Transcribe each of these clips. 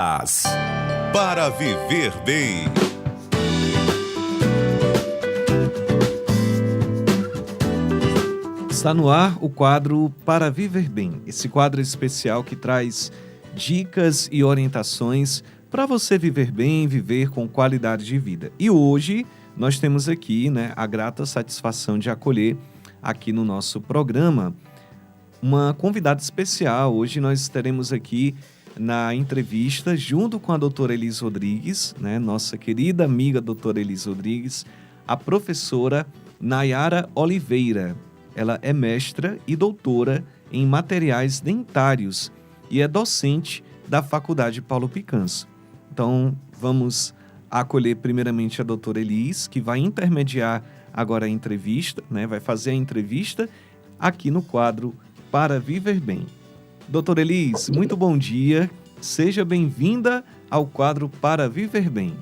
As para viver bem. Está no ar o quadro Para Viver Bem. Esse quadro especial que traz dicas e orientações para você viver bem, viver com qualidade de vida. E hoje nós temos aqui, a grata satisfação de acolher aqui no nosso programa uma convidada especial. Hoje nós estaremos aqui na entrevista junto com a doutora Elis Rodrigues, nossa querida amiga doutora Elis Rodrigues, a professora Nayara Oliveira. Ela é mestra e doutora em materiais dentários e é docente da Faculdade Paulo Picanso. Então, vamos acolher primeiramente a doutora Elis, que vai intermediar agora a entrevista, vai fazer a entrevista aqui no quadro Para Viver Bem. Doutora Elis, muito bom dia. Seja bem-vinda ao quadro Para Viver Bem.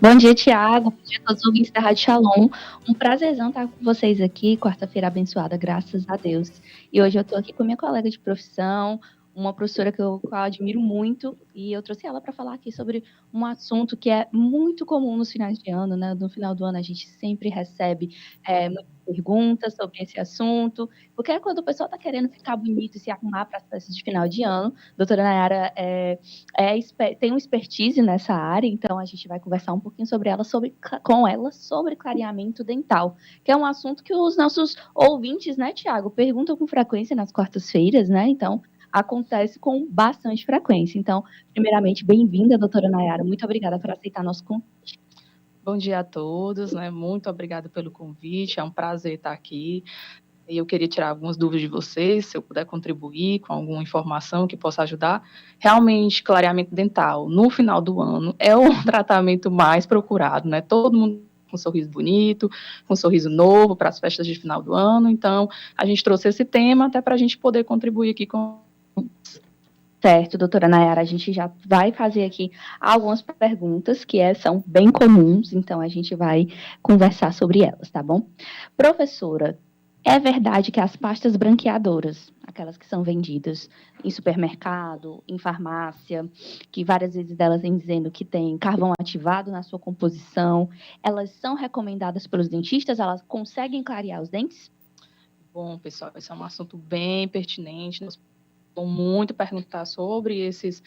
Bom dia, Tiago. Bom dia a todos os ouvintes da Rádio Shalom. Um prazerzão estar com vocês aqui, quarta-feira abençoada, graças a Deus. E hoje eu estou aqui com minha colega de profissão, uma professora que eu admiro muito, e eu trouxe ela para falar aqui sobre um assunto que é muito comum nos finais de ano, No final do ano a gente sempre recebe muitas perguntas sobre esse assunto, porque é quando o pessoal está querendo ficar bonito e se arrumar para as festas de final de ano. A doutora Nayara tem uma expertise nessa área, então a gente vai conversar um pouquinho com ela sobre clareamento dental, que é um assunto que os nossos ouvintes, Tiago, perguntam com frequência nas quartas-feiras, Então, acontece com bastante frequência. Então, primeiramente, bem-vinda, doutora Nayara. Muito obrigada por aceitar nosso convite. Bom dia a todos, Muito obrigada pelo convite, é um prazer estar aqui. E eu queria tirar algumas dúvidas de vocês, se eu puder contribuir com alguma informação que possa ajudar. Realmente, clareamento dental, no final do ano, é o tratamento mais procurado, Todo mundo com um sorriso bonito, com um sorriso novo para as festas de final do ano. Então, a gente trouxe esse tema até para a gente poder contribuir aqui com... Certo, doutora Nayara, a gente já vai fazer aqui algumas perguntas que são bem comuns, então a gente vai conversar sobre elas, tá bom? Professora, é verdade que as pastas branqueadoras, aquelas que são vendidas em supermercado, em farmácia, que várias vezes delas vêm dizendo que tem carvão ativado na sua composição, elas são recomendadas pelos dentistas? Elas conseguem clarear os dentes? Bom, pessoal, esse é um assunto bem pertinente. Nós vão muito perguntar sobre esses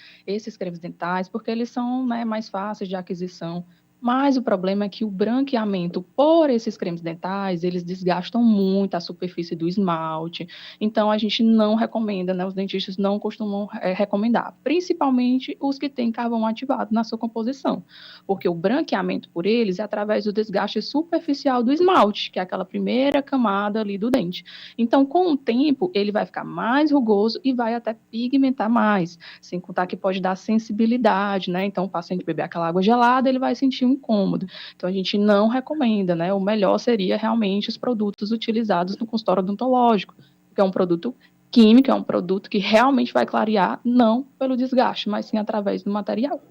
cremes dentais, porque eles são mais fáceis de aquisição. Mas o problema é que o branqueamento por esses cremes dentais, eles desgastam muito a superfície do esmalte. Então, a gente não recomenda, Os dentistas não costumam recomendar, principalmente os que têm carvão ativado na sua composição. Porque o branqueamento por eles é através do desgaste superficial do esmalte, que é aquela primeira camada ali do dente. Então, com o tempo, ele vai ficar mais rugoso e vai até pigmentar mais, sem contar que pode dar sensibilidade, Então, o paciente beber aquela água gelada, ele vai sentir um incômodo. Então, a gente não recomenda, O melhor seria realmente os produtos utilizados no consultório odontológico, que é um produto químico, é um produto que realmente vai clarear, não pelo desgaste, mas sim através do material.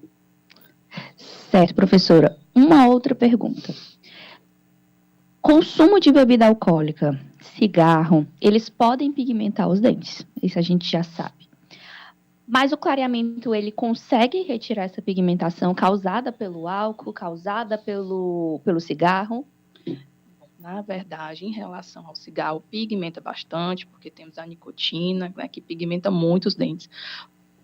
Certo, professora. Uma outra pergunta. Consumo de bebida alcoólica, cigarro, eles podem pigmentar os dentes, isso a gente já sabe. Mas o clareamento, ele consegue retirar essa pigmentação causada pelo álcool, causada pelo cigarro? Na verdade, em relação ao cigarro, pigmenta bastante, porque temos a nicotina, que pigmenta muito os dentes.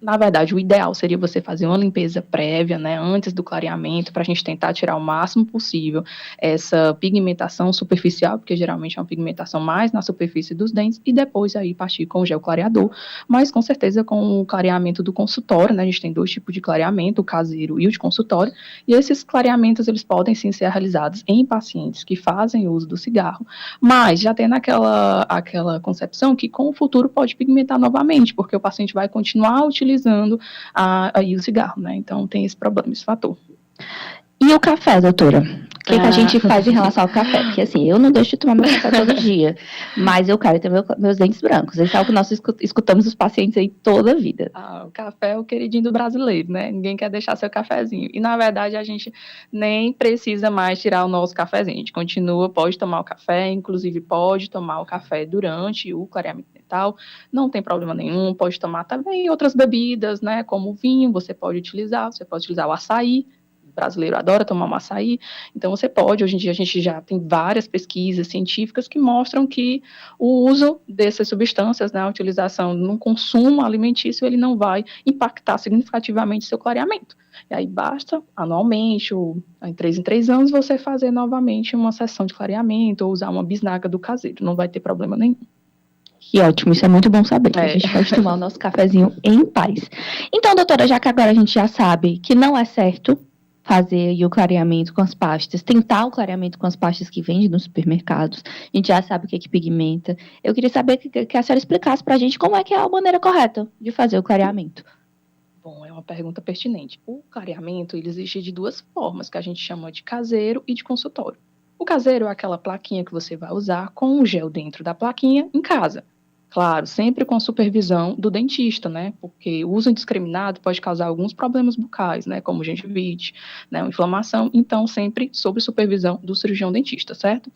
Na verdade, o ideal seria você fazer uma limpeza prévia, antes do clareamento, para a gente tentar tirar o máximo possível essa pigmentação superficial, porque geralmente é uma pigmentação mais na superfície dos dentes, e depois aí partir com o gel clareador, mas com certeza com o clareamento do consultório, A gente tem dois tipos de clareamento, o caseiro e o de consultório, e esses clareamentos, eles podem sim ser realizados em pacientes que fazem uso do cigarro, mas já tem aquela concepção que com o futuro pode pigmentar novamente, porque o paciente vai continuar utilizando aí o cigarro, Então tem esse problema, esse fator. E o café, doutora? O que a gente faz em relação ao café? Porque assim, eu não deixo de tomar meu café todo dia, mas eu quero ter meus dentes brancos. Isso é algo que nós escutamos os pacientes aí toda a vida. O café é o queridinho do brasileiro, Ninguém quer deixar seu cafezinho. E na verdade a gente nem precisa mais tirar o nosso cafezinho. A gente continua, pode tomar o café, inclusive pode tomar o café durante o clareamento dental. dental, não tem problema nenhum, pode tomar também outras bebidas, né, como o vinho, você pode utilizar o açaí, o brasileiro adora tomar um açaí, então você pode, hoje em dia a gente já tem várias pesquisas científicas que mostram que o uso dessas substâncias, né, a utilização no consumo alimentício, ele não vai impactar significativamente seu clareamento. E aí basta, anualmente, ou em 3 anos, você fazer novamente uma sessão de clareamento ou usar uma bisnaga do caseiro, não vai ter problema nenhum. Que ótimo, isso é muito bom saber, que a gente pode tomar o nosso cafezinho em paz. Então, doutora, já que agora a gente já sabe que não é certo fazer o clareamento com as pastas, tentar o clareamento com as pastas que vendem nos supermercados, a gente já sabe o que pigmenta. Eu queria saber que a senhora explicasse pra gente como é que é a maneira correta de fazer o clareamento. Bom, é uma pergunta pertinente. O clareamento, ele existe de 2 formas, que a gente chama de caseiro e de consultório. O caseiro é aquela plaquinha que você vai usar com o gel dentro da plaquinha em casa. Claro, sempre com a supervisão do dentista, né? Porque o uso indiscriminado pode causar alguns problemas bucais, né? Como gengivite, né? Uma inflamação. Então, sempre sob supervisão do cirurgião dentista, certo?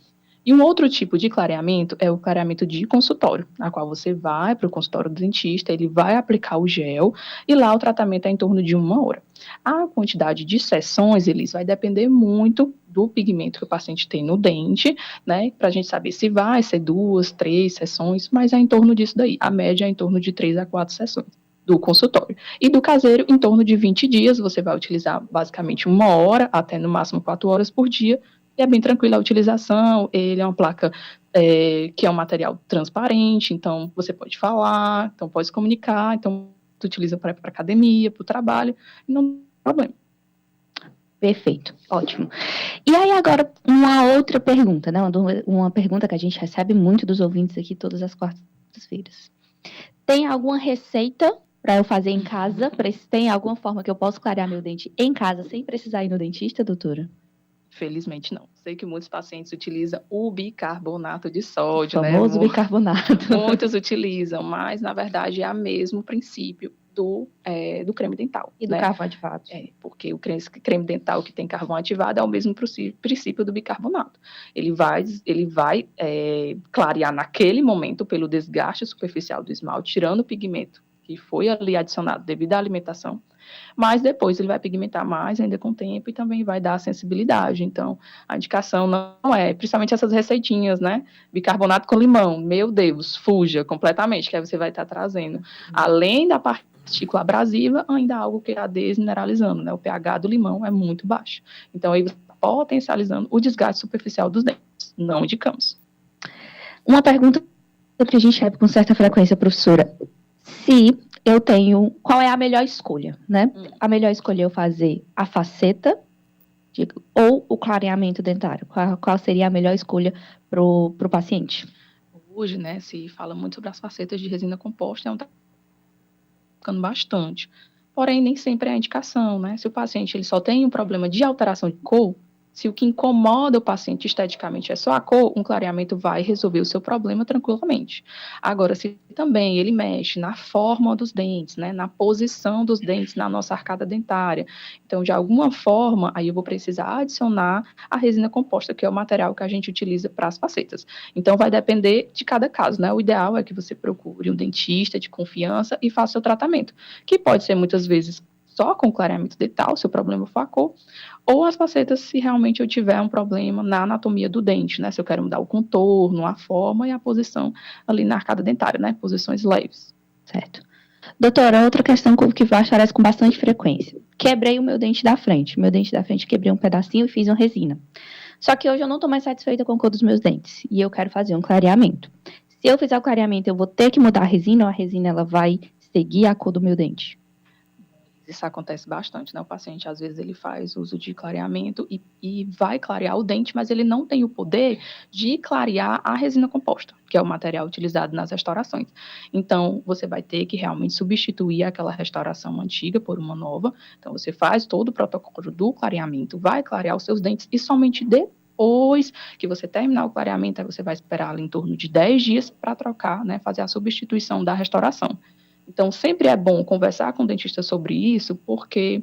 E um outro tipo de clareamento é o clareamento de consultório, na qual você vai para o consultório do dentista, ele vai aplicar o gel e lá o tratamento é em torno de 1 hora. A quantidade de sessões, Elis, vai depender muito do pigmento que o paciente tem no dente, né, para a gente saber se vai ser 2, 3 sessões, mas é em torno disso daí. A média é em torno de 3 a 4 sessões do consultório. E do caseiro, em torno de 20 dias, você vai utilizar basicamente 1 hora, até no máximo 4 horas por dia, e é bem tranquila a utilização, ele é uma placa que é um material transparente, então você pode falar, então pode se comunicar, então você utiliza para ir para academia, para o trabalho, não tem problema. Perfeito, ótimo. E aí agora uma outra pergunta, né? Uma pergunta que a gente recebe muito dos ouvintes aqui todas as quartas-feiras. Tem alguma receita para eu fazer em casa? Tem alguma forma que eu posso clarear meu dente em casa sem precisar ir no dentista, doutora? Felizmente não. Sei que muitos pacientes utilizam o bicarbonato de sódio, o famoso bicarbonato. Muitos utilizam, mas na verdade é o mesmo princípio do creme dental. E do carvão ativado. Porque o creme dental que tem carvão ativado é o mesmo princípio do bicarbonato. Ele vai clarear naquele momento pelo desgaste superficial do esmalte, tirando o pigmento que foi ali adicionado devido à alimentação, mas depois ele vai pigmentar mais ainda com o tempo e também vai dar sensibilidade. Então, a indicação não é, principalmente essas receitinhas, né? Bicarbonato com limão, meu Deus, fuja completamente, que aí você vai estar trazendo, além da partícula abrasiva, ainda algo que está desmineralizando, né? O pH do limão é muito baixo. Então, aí você está potencializando o desgaste superficial dos dentes, não indicamos. Uma pergunta que a gente recebe com certa frequência, professora, se eu tenho, qual é a melhor escolha, né? A melhor escolha é eu fazer a faceta ou o clareamento dentário? Qual seria a melhor escolha pro paciente? Hoje, né, se fala muito sobre as facetas de resina composta, ficando bastante. Porém, nem sempre é a indicação, né? Se o paciente ele só tem um problema de alteração de cor, se o que incomoda o paciente esteticamente é só a cor, um clareamento vai resolver o seu problema tranquilamente. Agora, se também ele mexe na forma dos dentes, né, na posição dos dentes na nossa arcada dentária, então, de alguma forma, aí eu vou precisar adicionar a resina composta, que é o material que a gente utiliza para as facetas. Então, vai depender de cada caso, né? O ideal é que você procure um dentista de confiança e faça o seu tratamento, que pode ser muitas vezes só com clareamento dental, se o problema for a cor, ou as facetas se realmente eu tiver um problema na anatomia do dente, né? Se eu quero mudar o contorno, a forma e a posição ali na arcada dentária, né? Posições leves. Certo. Doutora, outra questão que aparece com bastante frequência. Quebrei o meu dente da frente. Meu dente da frente quebrei um pedacinho e fiz uma resina. Só que hoje eu não estou mais satisfeita com a cor dos meus dentes e eu quero fazer um clareamento. Se eu fizer o clareamento, eu vou ter que mudar a resina ou a resina ela vai seguir a cor do meu dente? Isso acontece bastante, né? O paciente, às vezes, ele faz uso de clareamento e vai clarear o dente, mas ele não tem o poder de clarear a resina composta, que é o material utilizado nas restaurações. Então, você vai ter que realmente substituir aquela restauração antiga por uma nova. Então, você faz todo o protocolo do clareamento, vai clarear os seus dentes e somente depois que você terminar o clareamento, aí você vai esperar ali em torno de 10 dias para trocar, né? Fazer a substituição da restauração. Então, sempre é bom conversar com o dentista sobre isso, porque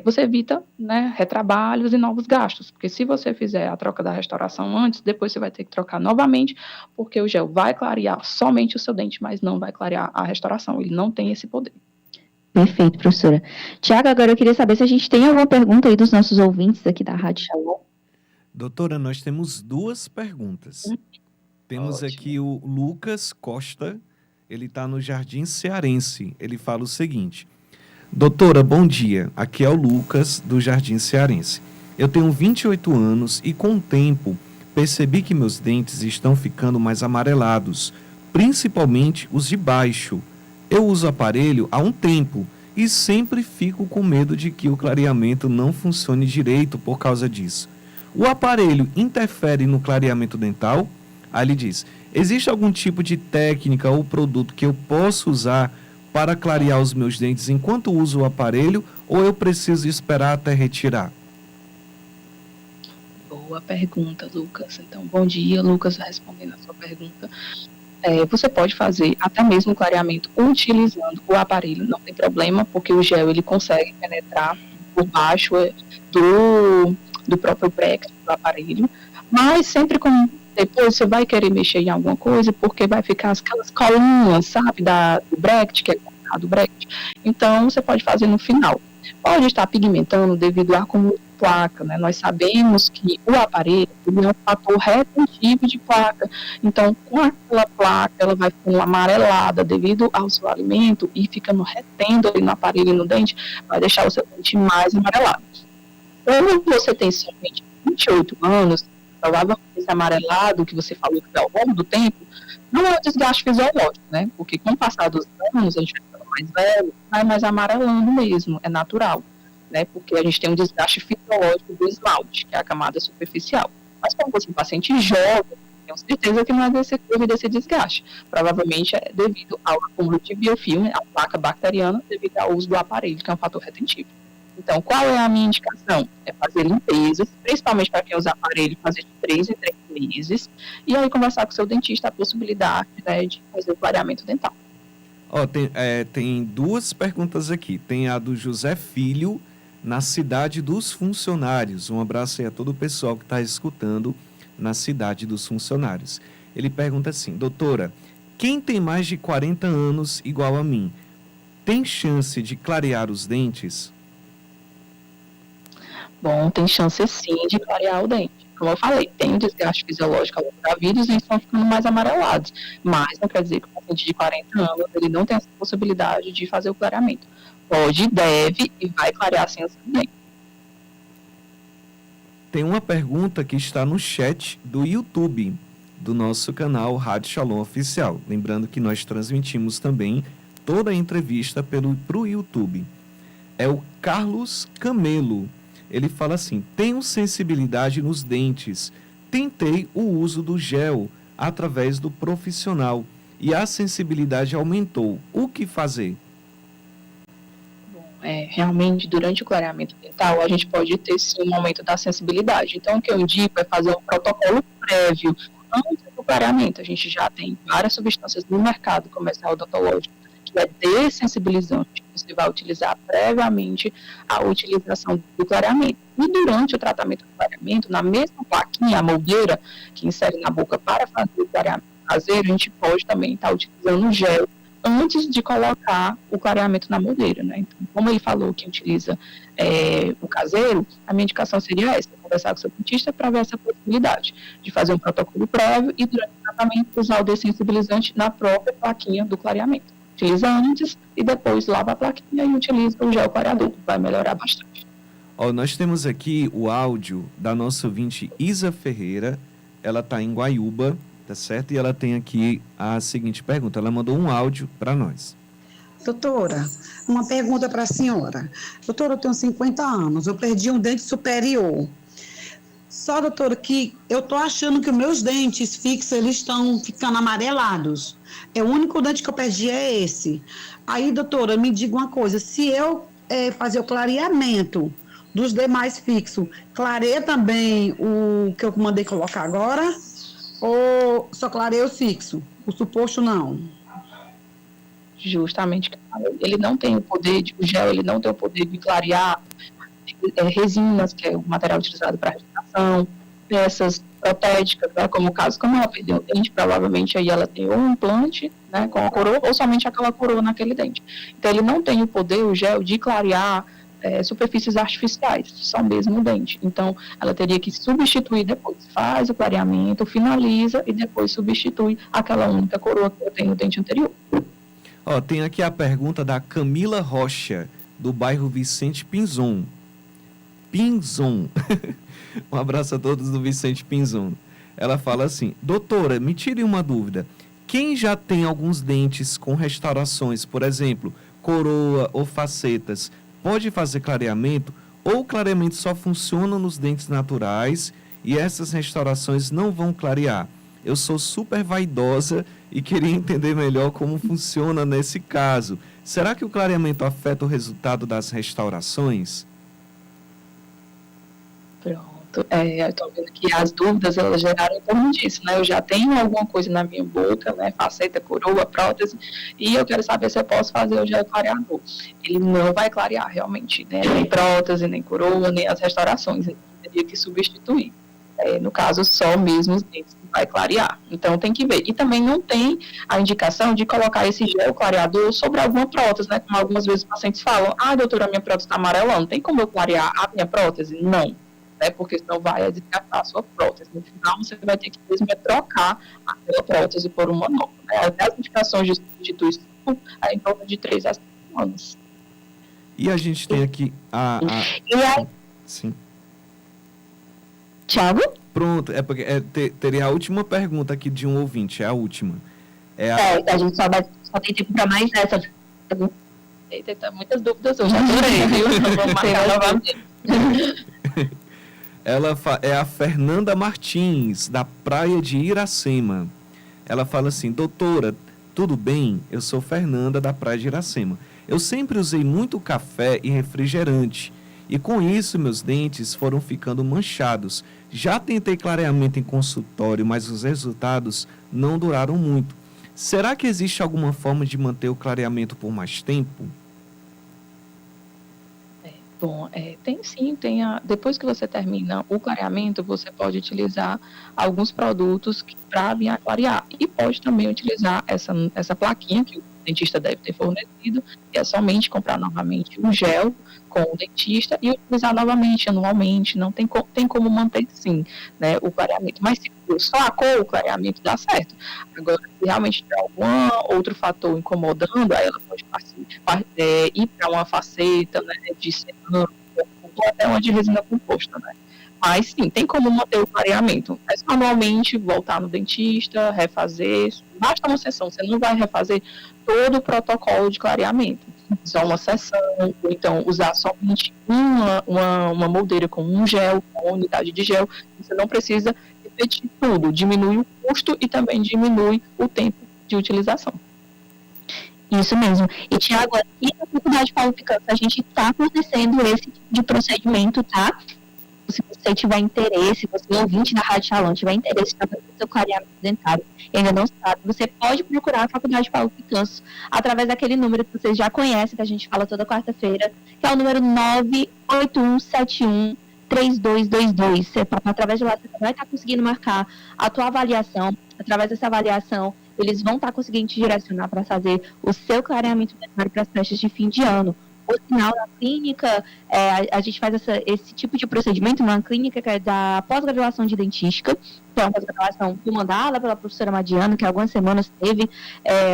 você evita, né, retrabalhos e novos gastos, porque se você fizer a troca da restauração antes, depois você vai ter que trocar novamente, porque o gel vai clarear somente o seu dente, mas não vai clarear a restauração, ele não tem esse poder. Perfeito, professora. Tiago, agora eu queria saber se a gente tem alguma pergunta aí dos nossos ouvintes aqui da Rádio Shalom. Doutora, nós temos 2 perguntas. Temos Ótimo. aqui o Lucas Costa, ele está no Jardim Cearense. Ele fala o seguinte: doutora, bom dia. Aqui é o Lucas, do Jardim Cearense. Eu tenho 28 anos e, com o tempo, percebi que meus dentes estão ficando mais amarelados, principalmente os de baixo. Eu uso aparelho há um tempo e sempre fico com medo de que o clareamento não funcione direito por causa disso. O aparelho interfere no clareamento dental? Aí ele diz: existe algum tipo de técnica ou produto que eu possa usar para clarear os meus dentes enquanto uso o aparelho, ou eu preciso esperar até retirar? Boa pergunta, Lucas. Então, bom dia, Lucas, respondendo a sua pergunta. Você pode fazer até mesmo o clareamento utilizando o aparelho, não tem problema, porque o gel ele consegue penetrar por baixo do próprio bracket do aparelho, mas sempre com depois você vai querer mexer em alguma coisa, porque vai ficar aquelas colinhas, sabe, do bracket, que é do bracket. Então, você pode fazer no final. Pode estar pigmentando devido ao acúmulo de placa, né? Nós sabemos que o aparelho ele é um fator retentivo de placa. Então, com aquela placa, ela vai ficando amarelada devido ao seu alimento e ficando retendo ali no aparelho e no dente, vai deixar o seu dente mais amarelado. Como você tem somente 28 anos, provavelmente esse amarelado que você falou que é ao longo do tempo, não é um desgaste fisiológico, né? Porque com o passar dos anos, a gente vai ficando mais velho, vai mais amarelando mesmo, é natural, né? Porque a gente tem um desgaste fisiológico do esmalte, que é a camada superficial. Mas como você é um paciente jovem, tenho certeza que não é devido a esse desgaste. Provavelmente é devido ao acúmulo de biofilme, a placa bacteriana, devido ao uso do aparelho, que é um fator retentivo. Então, qual é a minha indicação? É fazer limpezas, principalmente para quem usa aparelho, fazer de 3 em 3 meses, e aí conversar com o seu dentista a possibilidade, né, de fazer o clareamento dental. Tem 2 perguntas aqui. Tem a do José Filho, na Cidade dos Funcionários. Um abraço aí a todo o pessoal que está escutando na Cidade dos Funcionários. Ele pergunta assim: doutora, quem tem mais de 40 anos igual a mim, tem chance de clarear os dentes? Bom, tem chance sim de clarear o dente. Como eu falei, tem um desgaste fisiológico ao longo da vida e os dentes estão ficando mais amarelados. Mas não quer dizer que o paciente de 40 anos ele não tem essa possibilidade de fazer o clareamento. Pode, deve e vai clarear sim o seu dente. Tem uma pergunta que está no chat do YouTube, do nosso canal Rádio Shalom Oficial. Lembrando que nós transmitimos também toda a entrevista pro YouTube. É o Carlos Camelo. Ele fala assim: tenho sensibilidade nos dentes. Tentei o uso do gel através do profissional e a sensibilidade aumentou. O que fazer? Realmente, durante o clareamento dental, a gente pode ter sim um aumento da sensibilidade. Então, o que eu indico é fazer um protocolo prévio antes do clareamento. A gente já tem várias substâncias no mercado comercial odontológico que é dessensibilizante. Você vai utilizar previamente a utilização do clareamento. E durante o tratamento do clareamento, na mesma plaquinha, a moldeira, que insere na boca para fazer o clareamento caseiro, a gente pode também estar utilizando o gel antes de colocar o clareamento na moldeira, né? Então, como ele falou que utiliza o caseiro, a minha indicação seria essa: conversar com o seu dentista para ver essa possibilidade de fazer um protocolo prévio e durante o tratamento usar o dessensibilizante na própria plaquinha do clareamento. Utiliza antes e depois lava a plaquinha e utiliza o gel clareador, vai melhorar bastante. Nós temos aqui o áudio da nossa ouvinte Isa Ferreira. Ela está em Guaiúba, tá certo? E ela tem aqui a seguinte pergunta. Ela mandou um áudio para nós. Doutora, uma pergunta para a senhora. Doutora, eu tenho 50 anos, eu perdi um dente superior. Só, doutora, que eu tô achando que os meus dentes fixos, eles estão ficando amarelados. O único dente que eu perdi é esse. Aí, doutora, me diga uma coisa, se eu fazer o clareamento dos demais fixos, clareia também o que eu mandei colocar agora? Ou só clareia o fixo? O suposto não? justamente, ele não tem o poder, o gel, ele não tem o poder de clarear resinas, que é o material utilizado para regeneração, peças protéticas, né, como o caso, como ela perdeu o dente, provavelmente aí ela tem ou um implante, né, com a coroa, ou somente aquela coroa naquele dente. Então, ele não tem o poder, o gel, de clarear superfícies artificiais, só mesmo o dente. Então, ela teria que substituir depois, faz o clareamento, finaliza e depois substitui aquela única coroa que eu tenho no dente anterior. Tem aqui a pergunta da Camila Rocha, do bairro Vicente Pinzon. Um abraço a todos do Vicente Pinzon. Ela fala assim: doutora, me tire uma dúvida. Quem já tem alguns dentes com restaurações, por exemplo, coroa ou facetas, pode fazer clareamento? Ou o clareamento só funciona nos dentes naturais e essas restaurações não vão clarear? Eu sou super vaidosa e queria entender melhor como funciona nesse caso. Será que o clareamento afeta o resultado das restaurações? Pronto. Eu estou vendo que as dúvidas, elas geraram em torno disso, né? Eu já tenho alguma coisa na minha boca, né? Faceta, coroa, prótese, e eu quero saber se eu posso fazer o gel clareador. Ele não vai clarear, realmente, né? Nem prótese, nem coroa, nem as restaurações. Ele teria que substituir. No caso, só mesmo os dentes que vai clarear. Então, tem que ver. E também não tem a indicação de colocar esse gel clareador sobre alguma prótese, né? Como algumas vezes os pacientes falam: doutora, minha prótese está amarelando, tem como eu clarear a minha prótese? Não. Né, porque senão vai desgastar a sua prótese. No final, você vai ter que mesmo trocar aquela prótese por uma nova. Né? Até as indicações de substituiição é em torno de 3 a 5 anos. E a gente tem aqui E aí, sim. Thiago? Pronto, porque teria a última pergunta aqui de um ouvinte, é a última. A gente só tem tempo para mais essa. Eita, muitas dúvidas hoje. Adorei, viu? Vamos marcar novamente. Ela é a Fernanda Martins, da praia de Iracema. Ela fala assim: doutora, tudo bem? Eu sou Fernanda, da praia de Iracema. Eu sempre usei muito café e refrigerante, e com isso meus dentes foram ficando manchados. Já tentei clareamento em consultório, mas os resultados não duraram muito. Será que existe alguma forma de manter o clareamento por mais tempo? Bom, tem sim, depois que você termina o clareamento, você pode utilizar alguns produtos para clarear. E pode também utilizar essa plaquinha que o dentista deve ter fornecido, que é somente comprar novamente um gel com o dentista e utilizar novamente, anualmente. Não tem como manter sim, né, o clareamento. Mas se for só a cor, o clareamento dá certo. Agora, se realmente tiver algum outro fator incomodando, aí ela pode ir para uma faceta, né, de cerâmica, ou até uma de resina composta, né. Mas sim, tem como manter o clareamento. É só anualmente voltar no dentista, refazer. Basta uma sessão, você não vai refazer todo o protocolo de clareamento. Só uma sessão, ou então usar somente uma moldeira com um gel, com uma unidade de gel. Você não precisa repetir tudo. Diminui o custo e também diminui o tempo de utilização. Isso mesmo. E, Thiago, aqui na Faculdade Paulo Picanso, a gente está fornecendo esse tipo de procedimento, tá? Se você tiver interesse, você é ouvinte da Rádio Shalom, tiver interesse em fazer o seu clareamento dentário e ainda não sabe, você pode procurar a Faculdade Paulo Picanso através daquele número que vocês já conhecem, que a gente fala toda quarta-feira, que é o número 981713222. Através de lá, você vai estar conseguindo marcar a tua avaliação. Através dessa avaliação, eles vão estar conseguindo te direcionar para fazer o seu clareamento dentário para as festas de fim de ano. Por sinal, na clínica, a gente faz esse tipo de procedimento numa clínica que é da pós-graduação de dentística, que é uma pós-graduação comandada pela professora Madiana, que há algumas semanas esteve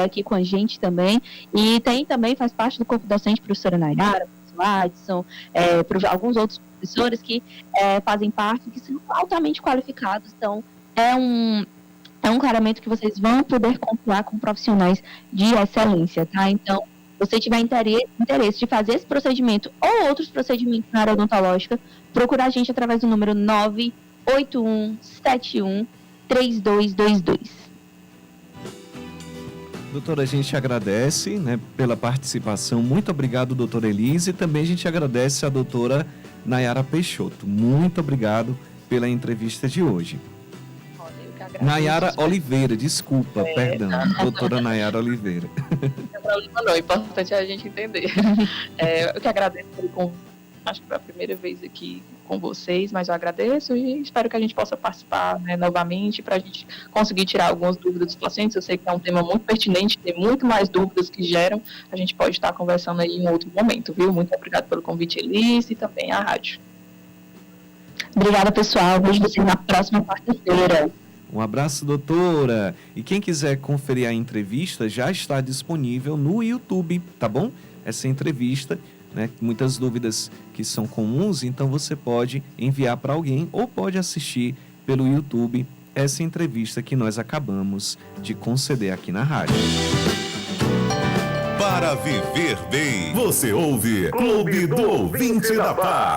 aqui com a gente também, e também faz parte do corpo docente a professora Nairara, Adson, alguns outros professores que fazem parte, que são altamente qualificados. Então, é um clareamento que vocês vão poder contar com profissionais de excelência, tá? Então, se você tiver interesse de fazer esse procedimento ou outros procedimentos na área odontológica, procura a gente através do número 981713222. Doutora, a gente agradece, né, pela participação. Muito obrigado, doutora Elise. E também a gente agradece a doutora Nayara Peixoto. Muito obrigado pela entrevista de hoje. Eu que agradeço. Nayara Oliveira, desculpa, perdão. Doutora Nayara Oliveira. Não tem problema não, o importante é a gente entender. Eu que agradeço pelo convite, acho que foi a primeira vez aqui com vocês, mas eu agradeço e espero que a gente possa participar, né, novamente, para a gente conseguir tirar algumas dúvidas dos pacientes. Eu sei que é um tema muito pertinente, tem muito mais dúvidas que geram, a gente pode estar conversando aí em outro momento, viu? Muito obrigado pelo convite, Elis, e também à rádio. Obrigada, pessoal. Vejo vocês na próxima quarta-feira. Um abraço, doutora. E quem quiser conferir a entrevista, já está disponível no YouTube, tá bom? Essa entrevista, né? Muitas dúvidas que são comuns, então você pode enviar para alguém ou pode assistir pelo YouTube essa entrevista que nós acabamos de conceder aqui na rádio. Para viver bem, você ouve Clube do Ouvinte da Paz.